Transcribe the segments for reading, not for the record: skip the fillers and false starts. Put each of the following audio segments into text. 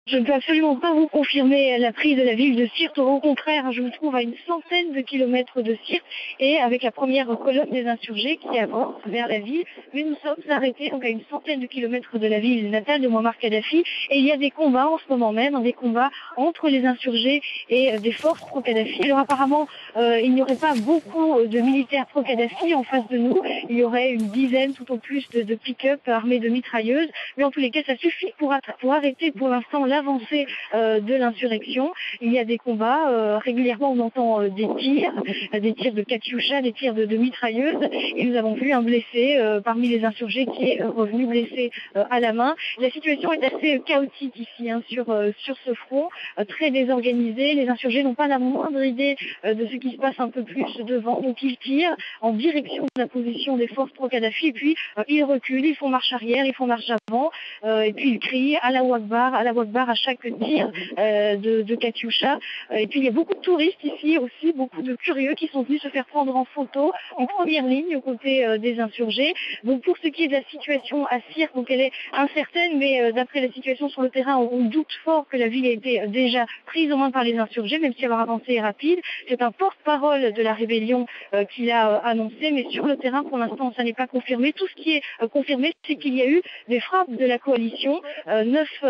Je ne peux absolument pas vous confirmer la prise de la ville de Sirte. Au contraire, je me trouve à une centaine de kilomètres de Sirte et avec la première colonne des insurgés qui avance vers la ville. Mais nous sommes arrêtés donc à une centaine de kilomètres de la ville natale de Mouammar Kadhafi. Et il y a des combats en ce moment même, des combats entre les insurgés et des forces pro-Kadhafi. Alors apparemment, il n'y aurait pas beaucoup de militaires pro-Kadhafi en face de nous. Il y aurait une dizaine tout au plus de pick-up armés de mitrailleuses. Mais en tous les cas, ça suffit pour arrêter pour l'instant l'avancée de l'insurrection. Il y a des combats, régulièrement on entend des tirs de Katyusha, des tirs de mitrailleuses, et nous avons vu un blessé parmi les insurgés qui est revenu blessé à la main. La situation est assez chaotique ici sur ce front, très désorganisé. Les insurgés n'ont pas la moindre idée de ce qui se passe un peu plus devant, donc ils tirent en direction de la position des forces pro-Kadhafi, et puis ils reculent, ils font marche arrière, ils font marche avant, et puis ils crient Allahu Akbar à chaque tir de Katyusha. Et puis il y a beaucoup de touristes ici aussi, beaucoup de curieux qui sont venus se faire prendre en photo en première ligne aux côtés des insurgés. Donc pour ce qui est de la situation à Sirte, donc elle est incertaine, mais d'après la situation sur le terrain, on doute fort que la ville ait été déjà prise en main par les insurgés, même si leur avancée est rapide. C'est un porte-parole de la rébellion qui l'a annoncé, mais sur le terrain, pour l'instant, ça n'est pas confirmé. Tout ce qui est confirmé, c'est qu'il y a eu des frappes de la coalition. 9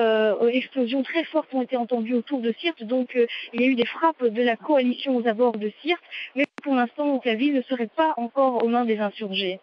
explosions très fortes ont été entendues autour de Sirte, donc il y a eu des frappes de la coalition aux abords de Sirte, mais pour l'instant, la ville ne serait pas encore aux mains des insurgés.